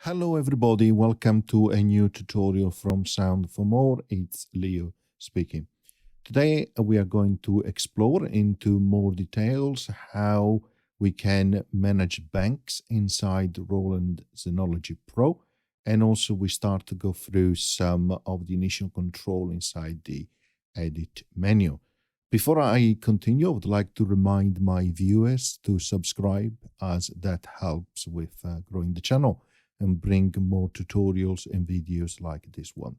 Hello everybody, welcome to a new tutorial from Sound for More. It's Leo speaking. Today we are going to explore into more details how we can manage banks inside Roland Zenology Pro, and also we start to go through some of the initial control inside the edit menu. Before I continue, I would like to remind my viewers to subscribe, as that helps with growing the channel and bring more tutorials and videos like this one.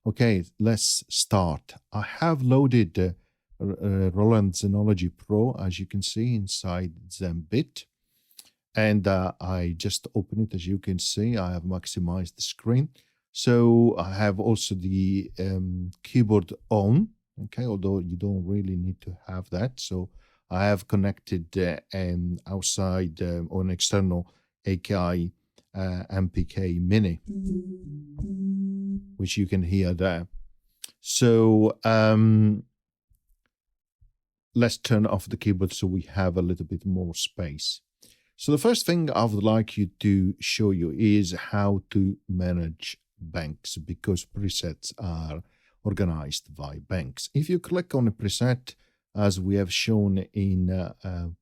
Okay, let's start. I have loaded Roland Zenology Pro, as you can see, inside Zenbit. And I just open it. As you can see, I have maximized the screen. So I have also the keyboard on, okay, although you don't really need to have that. So I have connected outside on external AKI MPK Mini, which you can hear there. So let's turn off the keyboard so we have a little bit more space. So the first thing I would like you to show you is how to manage banks, because presets are organized by banks. If you click on a preset, as we have shown in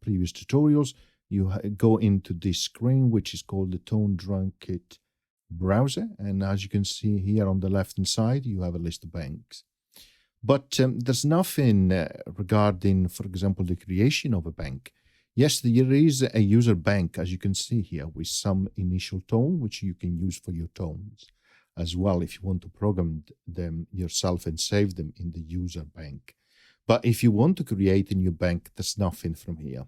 previous tutorials, you go into this screen, which is called the Tone Drum Kit browser. And as you can see here on the left-hand side, you have a list of banks. But there's nothing regarding, for example, the creation of a bank. Yes, there is a user bank, as you can see here, with some initial tone, which you can use for your tones as well if you want to program them yourself and save them in the user bank. But if you want to create a new bank, there's nothing from here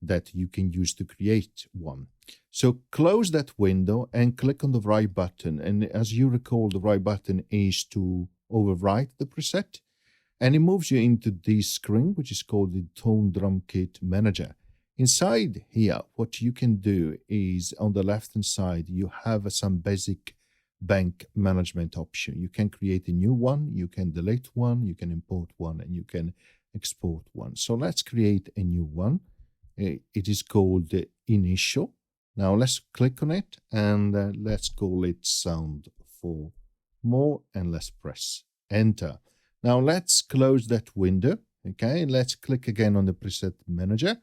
that you can use to create one. So close that window and click on the right button. And as you recall, the right button is to overwrite the preset. And it moves you into this screen, which is called the Tone Drum Kit Manager. Inside here, what you can do is on the left-hand side, you have some basic bank management option. You can create a new one, you can delete one, you can import one, and you can export one. So let's create a new one. It is called the Initial. Now let's click on it and let's call it Sound for More, and let's press Enter. Now let's close that window. Okay, let's click again on the preset manager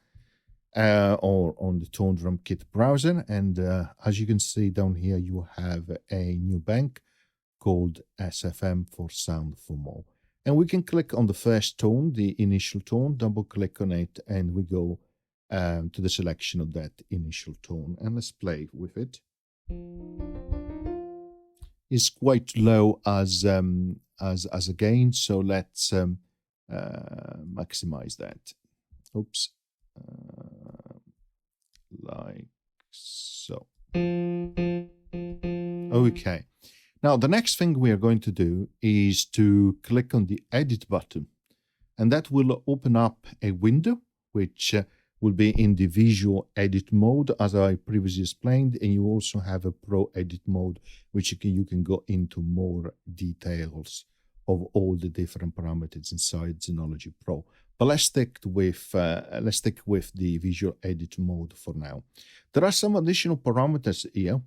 or on the Tone Drum Kit browser. And as you can see down here, you have a new bank called SFM for Sound for More. And we can click on the first tone, the initial tone, double click on it, and we go to the selection of that initial tone, and let's play with it. It's quite low as a gain, so let's maximize that. Oops, like so. Okay. Now the next thing we are going to do is to click on the Edit button, and that will open up a window which will be in the visual edit mode, as I previously explained, and you also have a pro edit mode, which you can go into more details of all the different parameters inside Zenology Pro. But let's stick with the visual edit mode for now. There are some additional parameters here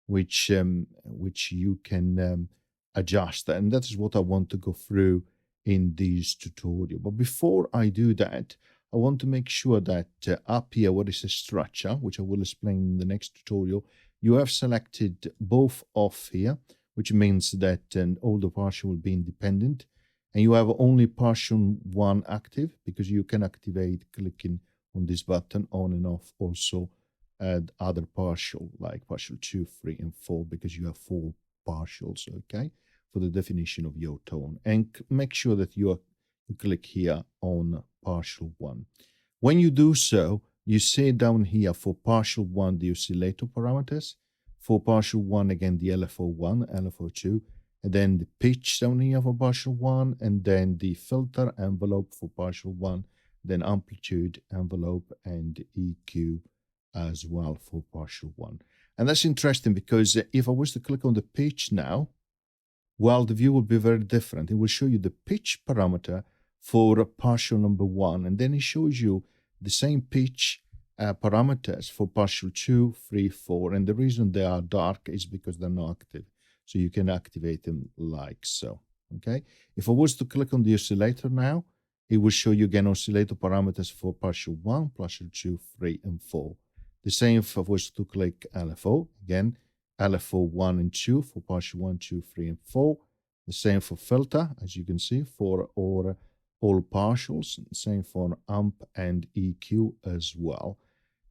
which you can adjust, and that is what I want to go through in this tutorial. But before I do that, I want to make sure that up here, what is a structure, which I will explain in the next tutorial, you have selected both off here, which means that all the partial will be independent, and you have only partial 1 active, because you can activate clicking on this button on and off also add other partial, like partial 2, 3, and 4, because you have 4 partials, okay, for the definition of your tone. And make sure that you click here on partial 1. When you do so, you see down here for partial 1 the oscillator parameters, for partial 1 again the LFO1, LFO2, and then the pitch down here for partial 1, and then the filter envelope for partial 1, then amplitude envelope and EQ as well for partial 1. And that's interesting, because if I was to click on the pitch now, well, the view will be very different. It will show you the pitch parameter for partial number 1, and then it shows you the same pitch parameters for partial 2, 3, 4. And the reason they are dark is because they're not active. So you can activate them like so. Okay. If I was to click on the oscillator now, it will show you again oscillator parameters for partial 1, partial 2, 3, and 4. The same if I was to click LFO. Again, LFO 1 and 2 for partial 1, 2, 3, and 4. The same for filter, as you can see, for all partials. Same for amp and EQ as well.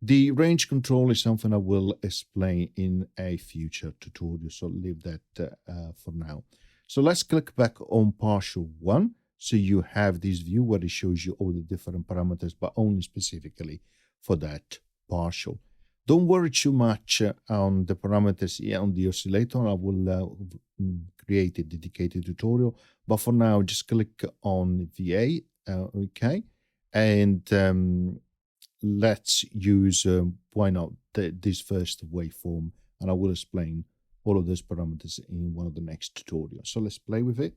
The range control is something I will explain in a future tutorial, so leave that for now. So let's click back on partial 1. So you have this view where it shows you all the different parameters, but only specifically for that partial. Don't worry too much on the parameters here on the oscillator. I will create a dedicated tutorial, but for now, just click on VA, okay, and let's use, why not, this first waveform, and I will explain all of those parameters in one of the next tutorials. So let's play with it.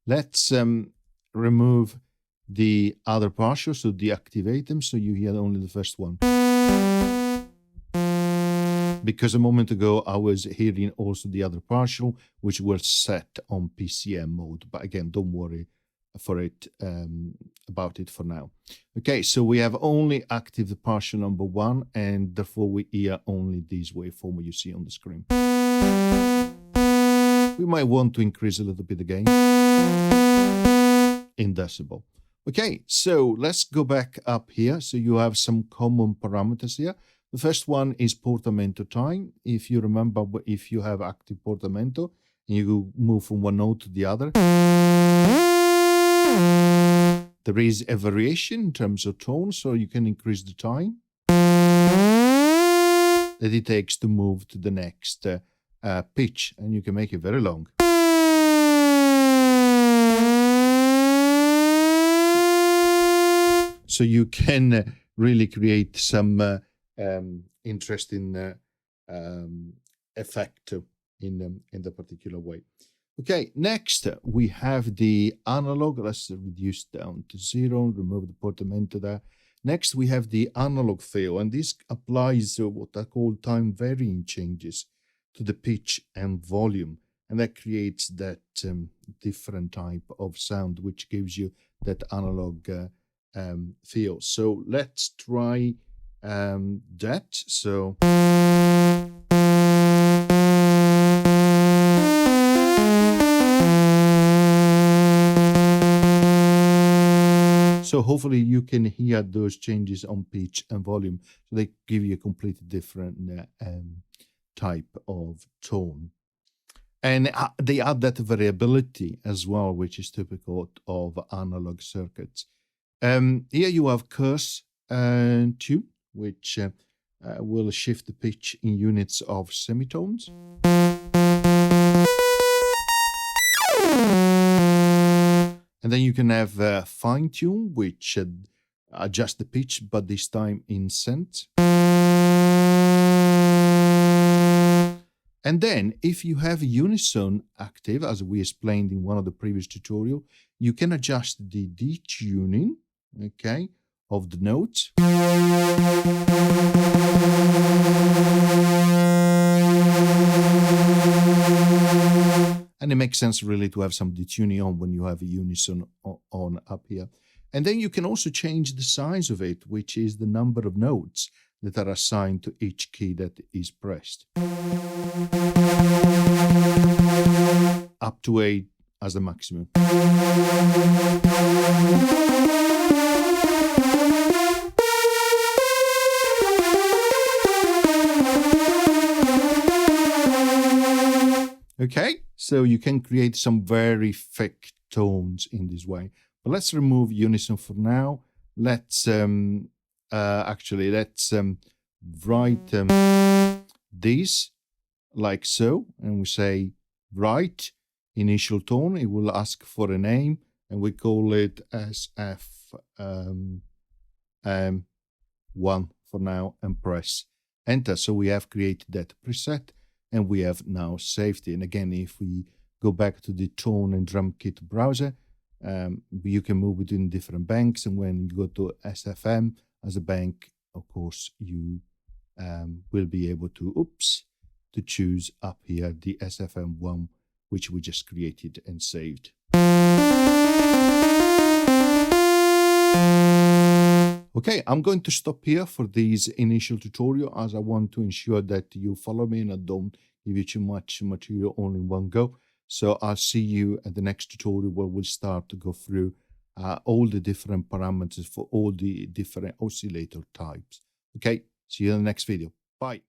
Let's remove the other partials, so deactivate them, so you hear only the first one. Because a moment ago I was hearing also the other partial, which was set on PCM mode. But again, don't worry about it for now. Okay, so we have only active the partial number 1, and therefore we hear only this waveform you see on the screen. We might want to increase a little bit the gain in decibel. Okay, so let's go back up here. So you have some common parameters here. The first one is Portamento Time. If you remember, if you have active Portamento and you move from one note to the other, there is a variation in terms of tone, so you can increase the time that it takes to move to the next pitch, and you can make it very long. So you can really create some interesting effect in the particular way. Okay, next we have the analog. Let's reduce down to 0, remove the portamento there. Next we have the analog fill, and this applies what I call time varying changes to the pitch and volume, and that creates that different type of sound, which gives you that analog feel. So let's try that. So hopefully you can hear those changes on pitch and volume. So they give you a completely different type of tone. And they add that variability as well, which is typical of analog circuits. Here you have curse tune, which will shift the pitch in units of semitones. And then you can have fine tune, which adjusts the pitch, but this time in cents. And then if you have unison active, as we explained in one of the previous tutorials, you can adjust the detuning, okay, of the notes. And it makes sense really to have some detuning on when you have a unison on up here. And then you can also change the size of it, which is the number of notes that are assigned to each key that is pressed. Up to 8 as the maximum. Okay, so you can create some very thick tones in this way. But let's remove unison for now. Let's write this like so, and we say write initial tone. It will ask for a name, and we call it SF1 for now, and press enter. So we have created that preset, and we have now saved it. And again, if we go back to the tone and drum kit browser. You can move between different banks, and when you go to SFM as a bank, of course, you will be able to choose up here the SFM one, which we just created and saved. Okay, I'm going to stop here for this initial tutorial, as I want to ensure that you follow me and I don't give you too much material all in one go. So I'll see you at the next tutorial, where we'll start to go through all the different parameters for all the different oscillator types. Okay, see you in the next video. Bye.